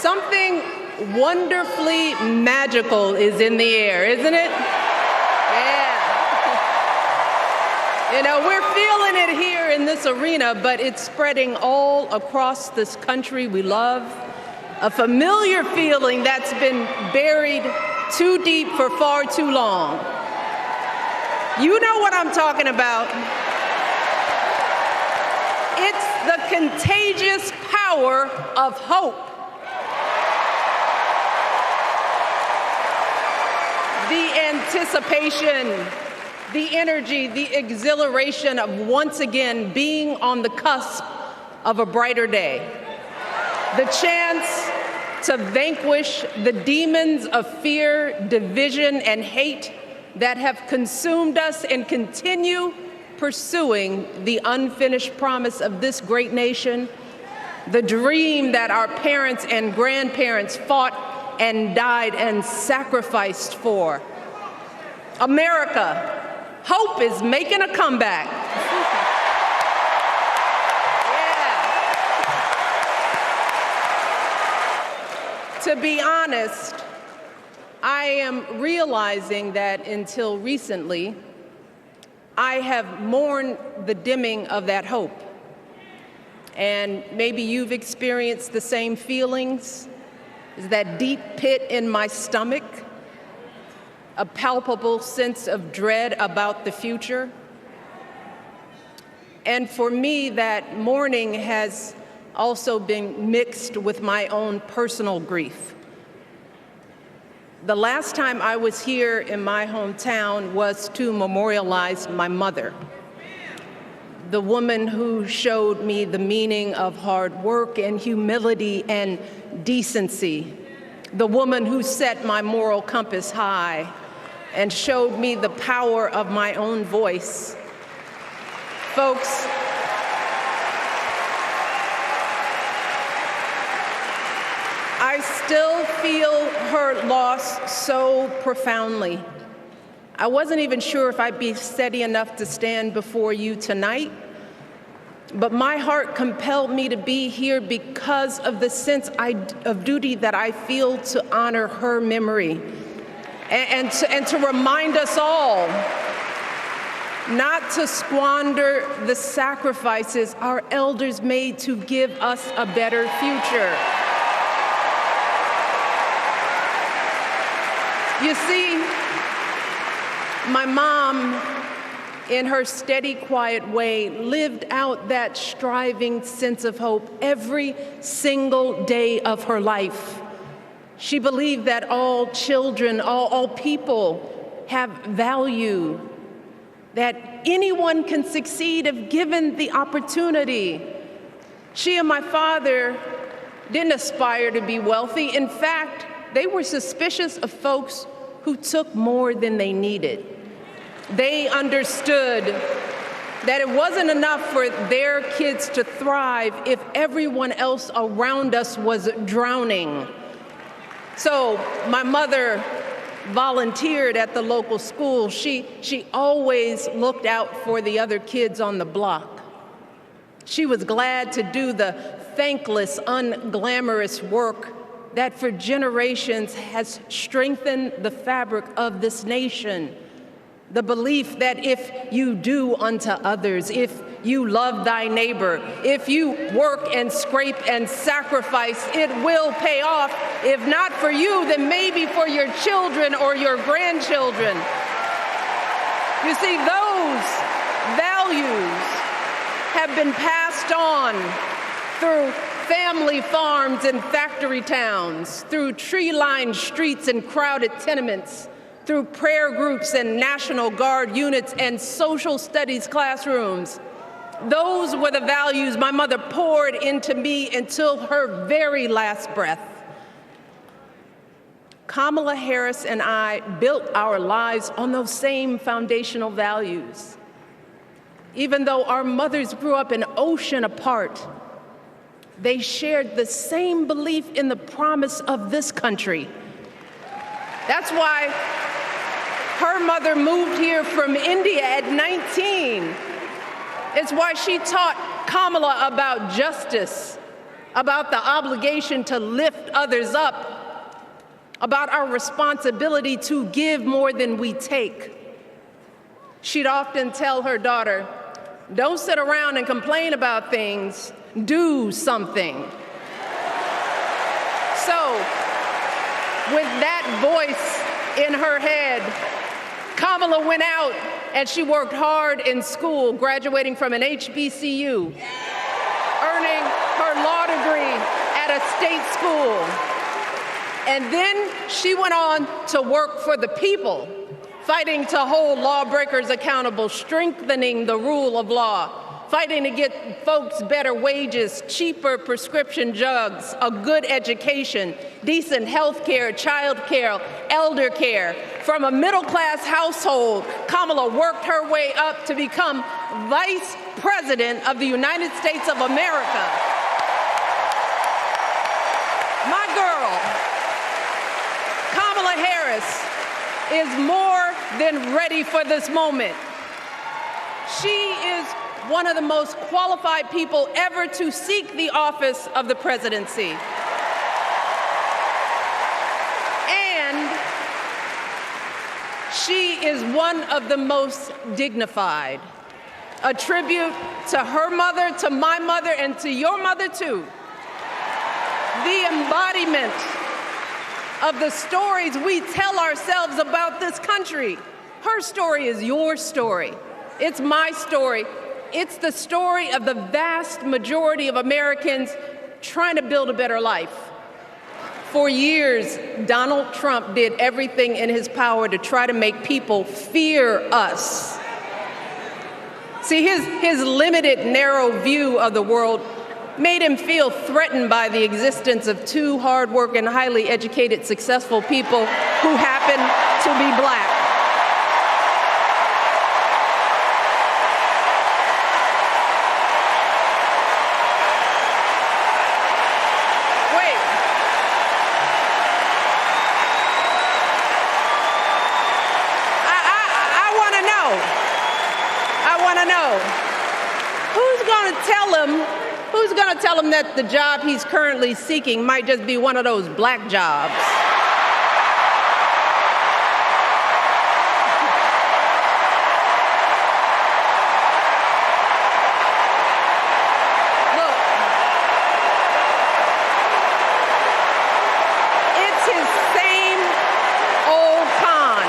Something wonderfully magical is in the air, isn't it? Yeah. You know, we're feeling it here in this arena, but it's spreading all across this country we love. A familiar feeling that's been buried too deep for far too long. You know what I'm talking about. It's the contagious power of hope. The anticipation, the energy, the exhilaration of once again being on the cusp of a brighter day. The chance to vanquish the demons of fear, division, and hate that have consumed us and continue pursuing the unfinished promise of this great nation, the dream that our parents and grandparents fought and died and sacrificed for. America, hope is making a comeback. Yeah. To be honest, I am realizing that until recently, I have mourned the dimming of that hope. And maybe you've experienced the same feelings. Is that deep pit in my stomach, a palpable sense of dread about the future. And for me, that mourning has also been mixed with my own personal grief. The last time I was here in my hometown was to memorialize my mother, the woman who showed me the meaning of hard work and humility and decency, the woman who set my moral compass high and showed me the power of my own voice. Folks, I still feel her loss so profoundly. I wasn't even sure if I'd be steady enough to stand before you tonight, but my heart compelled me to be here because of the sense of duty that I feel to honor her memory and to remind us all not to squander the sacrifices our elders made to give us a better future. You see, my mom, in her steady, quiet way, lived out that striving sense of hope every single day of her life. She believed that all children, all people have value, that anyone can succeed if given the opportunity. She and my father didn't aspire to be wealthy. In fact, they were suspicious of folks who took more than they needed. They understood that it wasn't enough for their kids to thrive if everyone else around us was drowning. So my mother volunteered at the local school. She always looked out for the other kids on the block. She was glad to do the thankless, unglamorous work that for generations has strengthened the fabric of this nation. The belief that if you do unto others, if you love thy neighbor, if you work and scrape and sacrifice, it will pay off. If not for you, then maybe for your children or your grandchildren. You see, those values have been passed on through family farms and factory towns, through tree-lined streets and crowded tenements, through prayer groups and National Guard units and social studies classrooms. Those were the values my mother poured into me until her very last breath. Kamala Harris and I built our lives on those same foundational values. Even though our mothers grew up an ocean apart, they shared the same belief in the promise of this country. That's why her mother moved here from India at 19. It's why she taught Kamala about justice about the obligation to lift others up, about our responsibility to give more than we take. She'd often tell her daughter, "Don't sit around and complain about things, do something." So, with that voice in her head, Kamala went out and she worked hard in school, graduating from an HBCU, earning her law degree at a state school. And then she went on to work for the people, fighting to hold lawbreakers accountable, strengthening the rule of law, fighting to get folks better wages, cheaper prescription drugs, a good education, decent health care, child care, elder care. From a middle-class household, Kamala worked her way up to become Vice President of the United States of America. My girl, Kamala Harris, is more than ready for this moment. She is one of the most qualified people ever to seek the office of the presidency. And she is one of the most dignified. A tribute to her mother, to my mother, and to your mother too. The embodiment of the stories we tell ourselves about this country. Her story is your story. It's my story. It's the story of the vast majority of Americans trying to build a better life. For years, Donald Trump did everything in his power to try to make people fear us. See, his limited, narrow view of the world made him feel threatened by the existence of two hard-working, highly educated, successful people who happen to be black. Wait. I want to know. Who's going to tell him that the job he's currently seeking might just be one of those black jobs? Look, it's his same old con.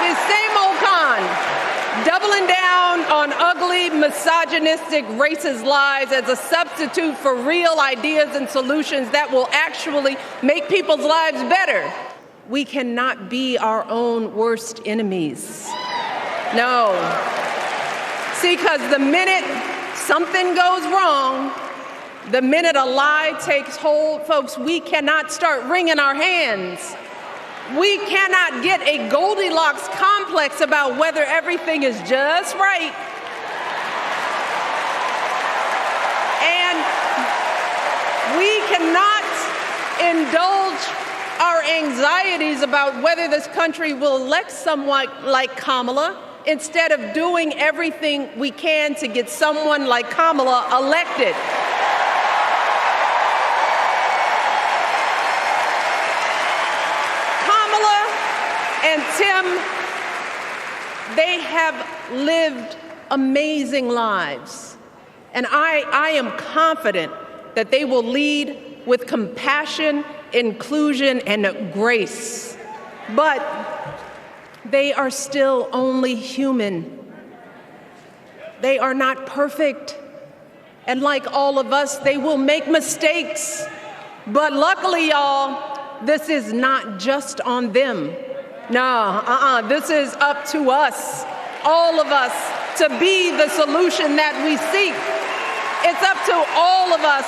His same old con. Doubling down on ugly, misogynistic, racist lies as a substitute for real ideas and solutions that will actually make people's lives better. We cannot be our own worst enemies. No. See, because the minute something goes wrong, the minute a lie takes hold, folks, we cannot start wringing our hands. We cannot get a Goldilocks complex about whether everything is just right. And we cannot indulge our anxieties about whether this country will elect someone like Kamala instead of doing everything we can to get someone like Kamala elected. And Tim, they have lived amazing lives. And I am confident that they will lead with compassion, inclusion, and grace. But they are still only human. They are not perfect. And like all of us, they will make mistakes. But luckily, y'all, this is not just on them. No, this is up to us, all of us, to be the solution that we seek. It's up to all of us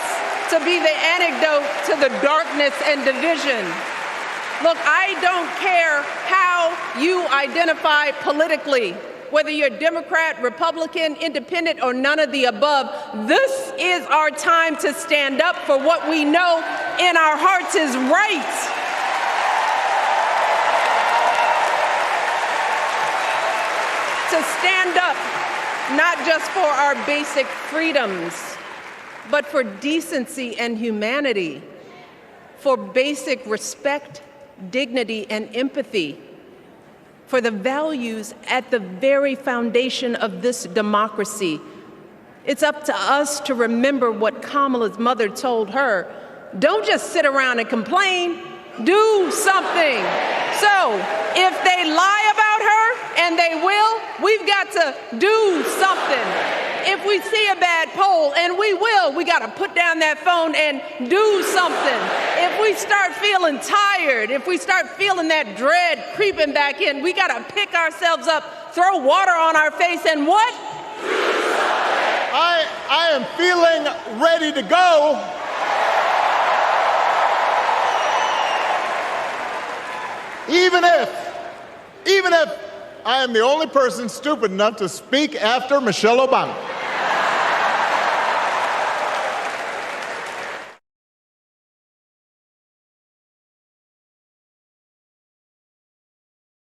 to be the antidote to the darkness and division. Look, I don't care how you identify politically, whether you're Democrat, Republican, Independent, or none of the above. This is our time to stand up for what we know in our hearts is right. To stand up, not just for our basic freedoms, but for decency and humanity, for basic respect, dignity, and empathy, for the values at the very foundation of this democracy. It's up to us to remember what Kamala's mother told her. Don't just sit around and complain, do something. So if they lie about her, and they will, we've got to do something. If we see a bad poll, and we will, we got to put down that phone and do something. If we start feeling tired, if we start feeling that dread creeping back in, we got to pick ourselves up, throw water on our face, and what? I am feeling ready to go. Even if I am the only person stupid enough to speak after Michelle Obama.